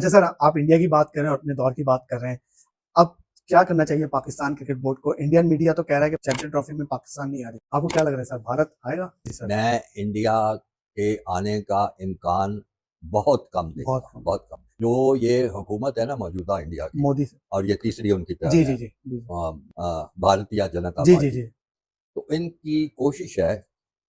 अच्छा सर, आप इंडिया की बात कर रहे हैं और अपने दौर की बात कर रहे हैं। अब क्या करना चाहिए पाकिस्तान क्रिकेट बोर्ड को? इंडियन मीडिया तो कह रहा है कि चैंपियन ट्रॉफी में पाकिस्तान नहीं आ रही। आपको क्या लग रहा है सर, भारत आएगा? जी सर। मैं इंडिया के आने का इम्कान बहुत कम देखता बहुत हूँ, कम। बहुत कम। जो ये हुकूमत है ना मौजूदा इंडिया की, मोदी से। और ये तीसरी उनकी जी टर्म जी है, जी जी भारतीय जनता जी जी पार्टी। जी तो इनकी कोशिश है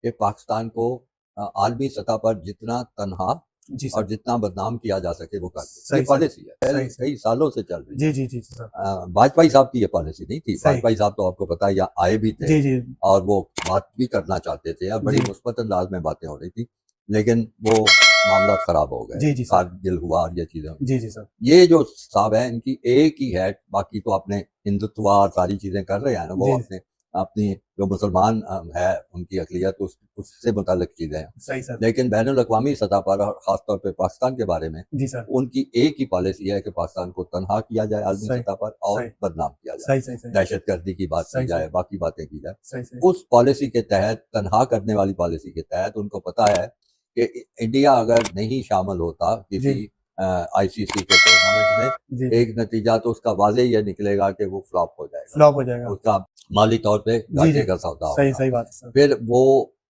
कि पाकिस्तान को आलमी सतह पर जितना तनहा जी और सर। जितना बदनाम किया जा सके वो कर दे। ये सही सही। पॉलिसी है, पहले सही सही। कई सालों से चल रही जी है। जी जी जी सर। वाजपेयी साहब की ये पॉलिसी नहीं थी। सही। वाजपेयी साहब तो आपको पता है यहाँ आए भी थे जी जी और वो बात भी करना चाहते थे और बड़ी जी मुस्बत अंदाज में बातें हो रही थी, लेकिन वो मामला खराब हो गए, जी जी सर। कारगिल हुआ और ये चीजें हुई। जी जी सर। ये जो साहब है इनकी एक ही है, बाकी तो अपने हिंदुत्व और सारी चीजें कर रहे हैं ना, वो जी अपने अपनी जो मुसलमान है उनकी अकलियत उससे मुतालिक चीजें हैं। सही सर। लेकिन बैन अवी सतह पर और खासतौर पर पाकिस्तान के बारे में जी सर। उनकी एक ही पॉलिसी है कि पाकिस्तान को तनहा किया जाए आलमी सही सतह पर और सही बदनाम किया जाए, सही सही सही दहशत गर्दी की बात की सही जाए, सही बाकी बातें की जाए। सही सही। उस पॉलिसी के तहत, तनहा करने वाली पॉलिसी के तहत उनको पता है कि इंडिया अगर नहीं शामिल होता जी किसी आईसीसी के टूर्नामेंट में, जी एक नतीजा तो उसका वाज़ेह ये निकलेगा कि वो फ्लॉप हो जाएगा, फ्लॉप हो जाएगा। उसका माली तौर पे जी जी घाटे का सौदा सही होगा। सही बात है सर। फिर वो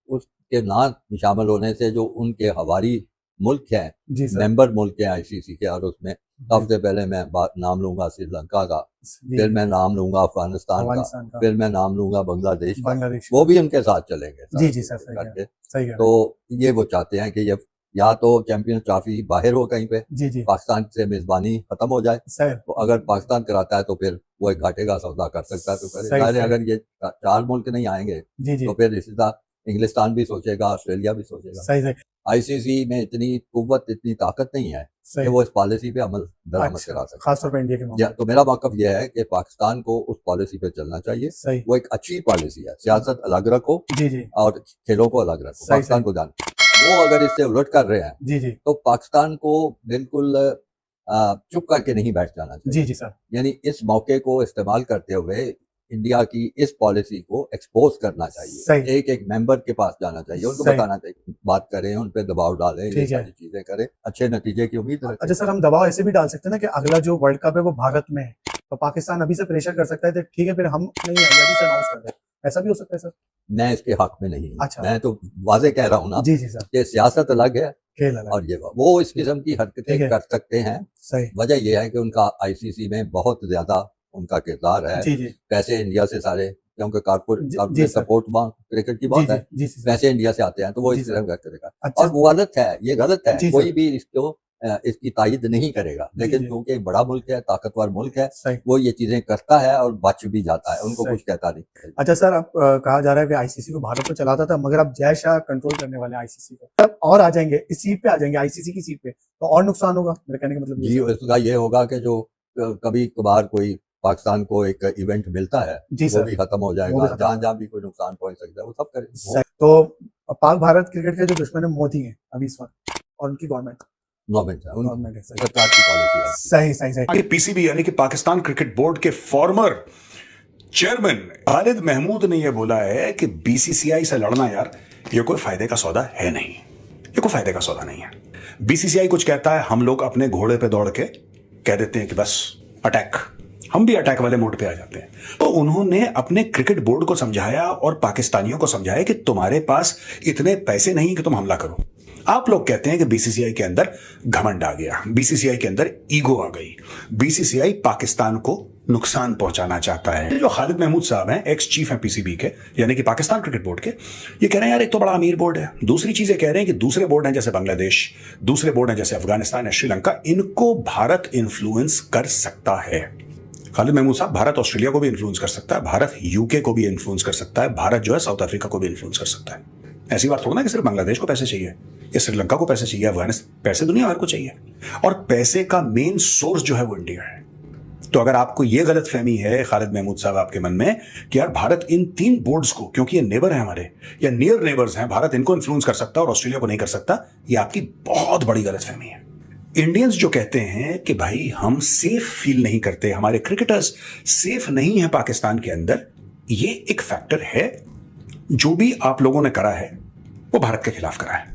उसके ना शामिल होने से जो उनके हवारी मुल्क हैं, जी सर। मेंबर मुल्क हैं आईसीसी के, और उसमें जी सबसे पहले मैं नाम लूंगा श्रीलंका का, जी फिर मैं नाम लूंगा अफगानिस्तान का, अफगानिस्तान का। फिर मैं नाम लूंगा बांग्लादेश का। बांग्लादेश वो का। भी उनके साथ चलेंगे जी सारा जी कुछ सर, सही कह रहे करके। हैं। सही कह रहे तो हैं। ये वो चाहते हैं कि ये या तो चैंपियन ट्रॉफी बाहर हो कहीं पे, जी जी पाकिस्तान से मेजबानी खत्म हो जाए। सर। तो अगर पाकिस्तान कराता है तो फिर वो एक घाटे का सौदा कर सकता है तो करे। सही जाहिर है सही। अगर ये चार मुल्क नहीं आएंगे जी जी तो फिर इसी तरह इंग्लिस्तान भी सोचेगा, ऑस्ट्रेलिया भी सोचेगा। सही सही आईसीसी में इतनी कुव्वत, इतनी ताकत नहीं है कि सही। वो इस पॉलिसी पे अमल दरामद अच्छा, करा सके। खासतौर पर इंडिया के मामले में। तो मेरा मौक़िफ़ ये है कि पाकिस्तान को उस पॉलिसी पे चलना चाहिए। सही। वो एक अच्छी पॉलिसी है, सियासत अलग रखो जी जी और खेलों को अलग रखो, सही पाकिस्तान सही। को जान। वो अगर इससे उलट कर रहे हैं जी जी तो पाकिस्तान को बिल्कुल चुप करके नहीं बैठ जाना जी चाहिए। जी सर। यानी इस मौके को इस्तेमाल करते हुए इंडिया की इस पॉलिसी को एक्सपोज करना चाहिए, सही एक एक मेंबर के पास जाना चाहिए, उनको सही। बताना चाहिए, बात करें, उन पे दबाव डालें, ये ठीक है। सारी चीजें करें, अच्छे नतीजे की उम्मीद रखें। अच्छा सर, हम दबाव ऐसे भी डाल सकते हैं ना कि अगला जो वर्ल्ड कप है वो भारत में है, तो पाकिस्तान अभी से प्रेशर कर सकता है, तो ठीक है फिर हम नहीं आएंगे, अभी से अनाउंस कर दें। ऐसा भी हो सकता है सर? मैं इसके हक में नहीं हूँ। अच्छा। मैं तो वाजे कह रहा हूँ ना जी जी सर। कि सियासत अलग है खेल अलग। और ये वो इस किस्म की हरकतें ठीक है। कर सकते हैं। सही। वजह यह है कि उनका आईसीसी में बहुत ज्यादा उनका किरदार है। जी जी पैसे इंडिया से सारे, क्योंकि जी कारपोरेट सर। सपोर्ट वहाँ क्रिकेट की जी बहुत जी है, जी सर। पैसे इंडिया से आते हैं, तो वो जी इस सर। तरह करेगा। अच्छा। और वो गलत है, ये गलत है, जी कोई सर। भी इसको इसकी तायद नहीं करेगा, जी लेकिन जी क्योंकि एक बड़ा मुल्क है, ताकतवर मुल्क है, सही वो ये चीजें करता है और बच भी जाता है, उनको सही। कुछ कहता नहीं। अच्छा सर, अब कहा जा रहा है कि आईसीसी को भारत तो चलाता था, मगर अब जय शाह कंट्रोल करने वाले आईसीसी को, अब और आ जाएंगे इस सीट पे, आ जाएंगे आईसीसी की सीट पे, तो और नुकसान होगा, मेरे कहने का मतलब ये जी, सर। इसका ये होगा कि जो कभी कभार कोई पाकिस्तान को एक इवेंट मिलता है जी वो सर। भी खत्म हो वो भी जाएगा, खत्म जहां होगा। जहां भी कोई नुकसान पहुंच सकता है वो सब करे। सही। तो पाक भारत क्रिकेट के जो दुश्मन है मोदी है अभी इस वक्त, और उनकी गवर्नमेंट गवर्नमेंट है, उनकी गवर्नमेंट है। सही सरकार की पॉलिसी है। सही सही सही। पीसीबी यानी कि पाकिस्तान क्रिकेट बोर्ड के फॉर्मर चेयरमैन खालिद महमूद ने यह बोला है कि बीसीसीआई से लड़ना यार ये कोई फायदे का सौदा है नहीं, ये कोई फायदे का सौदा नहीं है। बीसीसीआई कुछ कहता है, हम लोग अपने घोड़े पे दौड़ के कह देते हैं कि बस अटैक, हम भी अटैक वाले मोड पे आ जाते हैं। तो उन्होंने अपने क्रिकेट बोर्ड को समझाया और पाकिस्तानियों को समझाया कि तुम्हारे पास इतने पैसे नहीं कि तुम हमला करो। आप लोग कहते हैं कि बीसीसीआई के अंदर घमंड आ गया, बीसीसीआई के अंदर ईगो आ गई, बीसीसीआई पाकिस्तान को नुकसान पहुंचाना चाहता है। जो खालिद महमूद साहब हैं, एक्स चीफ हैं पीसीबी के, यानी कि पाकिस्तान क्रिकेट बोर्ड के, ये कह रहे हैं यार एक तो बड़ा अमीर बोर्ड है, दूसरी चीजें कह रहे हैं कि दूसरे बोर्ड हैं जैसे बांग्लादेश, दूसरे बोर्ड हैं जैसे अफगानिस्तान या श्रीलंका, इनको भारत इन्फ्लुएंस कर सकता है। खालिद महमूद साहब, भारत ऑस्ट्रेलिया को भी इन्फ्लुएंस कर सकता है, भारत यूके को भी इन्फ्लुएंस कर सकता है, भारत जो है साउथ अफ्रीका को भी इन्फ्लुएंस कर सकता है। ऐसी बात थोड़ा ना कि सिर्फ बांग्लादेश को पैसे चाहिए या श्रीलंका को पैसे चाहिए, अफगानिस्तान, पैसे दुनिया भर को चाहिए, और पैसे का मेन सोर्स जो है वो इंडिया है। तो अगर आपको यह गलत फहमी है खालिद महमूद साहब आपके मन में कि यार भारत इन तीन बोर्ड्स को, क्योंकि ये नेबर है हमारे या नियर नेबर्स हैं, भारत इनको इन्फ्लुएंस कर सकता है और ऑस्ट्रेलिया को नहीं कर सकता, ये आपकी बहुत बड़ी गलत फहमी है। इंडियंस जो कहते हैं कि भाई हम सेफ फील नहीं करते, हमारे क्रिकेटर्स सेफ नहीं है पाकिस्तान के अंदर, ये एक फैक्टर है। जो भी आप लोगों ने करा है वो भारत के खिलाफ करा है।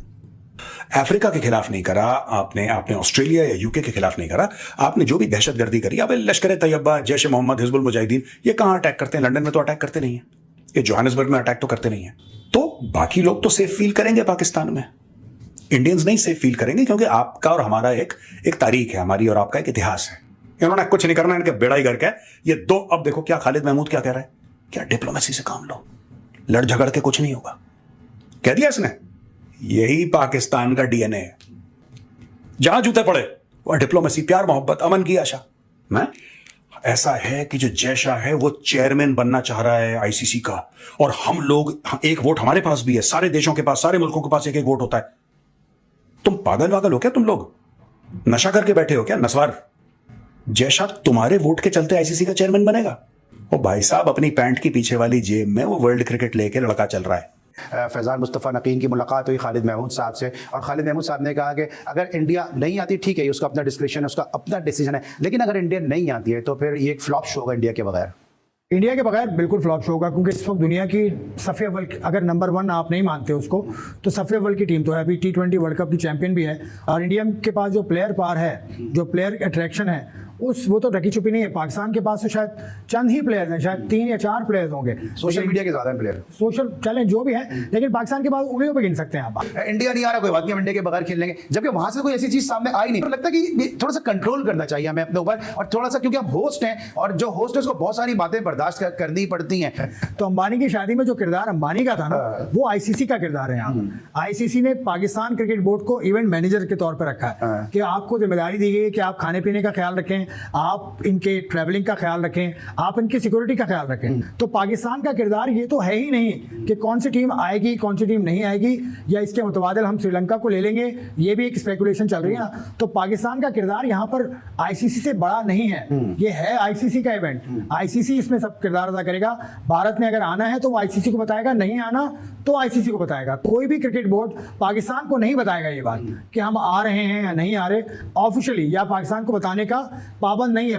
अफ्रीका के खिलाफ नहीं करा, आपने ऑस्ट्रेलिया या यूके के खिलाफ नहीं करा, आपने जो भी दहशतगर्दी करी, अब लश्कर तैयबा, जैश मोहम्मद, हिजबुल मुजाहिदीन, ये कहाँ अटैक करते हैं? लंदन में तो अटैक करते नहीं है, ये जोहानिसबर्ग में अटैक तो करते नहीं है। तो बाकी लोग तो सेफ फील करेंगे पाकिस्तान में, इंडियंस नहीं सेफ फील करेंगे, क्योंकि आपका और हमारा एक तारीख है, हमारी और आपका एक इतिहास है। इन्होंने कुछ नहीं करना, इनके बेड़ा ही करके ये दो। अब देखो क्या खालिद महमूद क्या कह रहा है, क्या डिप्लोमेसी से काम लो, लड़ झगड़ के कुछ नहीं होगा, कह दिया इसने। यही पाकिस्तान का डीएनए है, जहां जूते पड़े वह डिप्लोमेसी, प्यार मोहब्बत, अमन की आशा। मैं ऐसा है कि जो जैशा है वो चेयरमैन बनना चाह रहा है आईसीसी का, और हम लोग, एक वोट हमारे पास भी है, सारे देशों के पास, सारे मुल्कों के पास एक एक वोट होता है। तुम पागल वागल हो क्या? तुम लोग नशा करके बैठे हो क्या? नस्वार, जैशा तुम्हारे वोट के चलते आईसीसी का चेयरमैन बनेगा? ओ भाई साहब, अपनी पैंट की पीछे वाली जेब में वो वर्ल्ड क्रिकेट लेके लड़का चल रहा है। फैज़ान मुस्तफ़ा नकीम की मुलाकात हुई खालिद महमूद साहब से, और खालिद महमूद साहब ने कहा कि अगर इंडिया नहीं आती, ठीक है, उसका अपना डिस्क्रिप्शन है, उसका अपना डिसीजन है, लेकिन अगर इंडिया नहीं आती है तो फिर ये एक फ्लॉप शो होगा इंडिया के बगैर। इंडिया के बगैर बिल्कुल फ्लॉप शो होगा, क्योंकि इस वक्त दुनिया की सफ़े अव्वल, अगर नंबर 1 आप नहीं मानते उसको, तो सफ़े अव्वल की टीम तो है, अभी T20 वर्ल्ड कप की चैंपियन भी है, और इंडिया के पास जो प्लेयर पार है, जो प्लेयर अट्रैक्शन है, वो तो ढकी छुपी नहीं है। पाकिस्तान के पास तो शायद चंद ही प्लेयर्स हैं, शायद 3 या 4 प्लेयर्स होंगे, सोशल मीडिया के ज़्यादा प्लेयर, सोशल चैलेंज जो भी है, लेकिन पाकिस्तान के पास उंगलियों पे गिन सकते हैं आप। इंडिया नहीं आ रहा, कोई बात नहीं, हम इंडिया के बगैर खेल लेंगे, जबकि वहां से कोई ऐसी चीज सामने आई नहीं। तो लगता है कि थोड़ा सा कंट्रोल करना चाहिए हमें अपने ऊपर, और थोड़ा सा, क्योंकि हम होस्ट हैं, और जो होस्ट है उसको बहुत सारी बातें बर्दाश्त करनी पड़ती हैं। तो अंबानी की शादी में जो किरदार अंबानी का था ना, वो आईसीसी का किरदार है यहाँ। आईसीसी ने पाकिस्तान क्रिकेट बोर्ड को इवेंट मैनेजर के तौर पर रखा है कि आपको जिम्मेदारी दी गई है कि आप खाने पीने का ख्याल रखें, आप इनके ट्रैवलिंग का ख्याल रखें, आप इनकी सिक्योरिटी का ख्याल रखें। तो पाकिस्तान का किरदार ये तो है ही नहीं कि कौन सी टीम आएगी, कौन सी टीम नहीं आएगी, या इसके मुतबादिल हम श्रीलंका को ले लेंगे, ये भी एक स्पेकुलेशन चल रही है ना। तो पाकिस्तान का किरदार यहाँ पर आईसीसी से बड़ा नहीं है, ये है आईसीसी का इवेंट, आईसीसी इसमें सब किरदार अदा करेगा। भारत ने अगर आना है तो वो आईसीसी को बताएगा, नहीं आना तो आईसीसी को बताएगा। कोई भी क्रिकेट बोर्ड पाकिस्तान को नहीं बताएगा ये बात कि हम आ रहे हैं या नहीं आ रहे, ऑफिशियली, या पाकिस्तान को बताने का पाबंद नहीं है।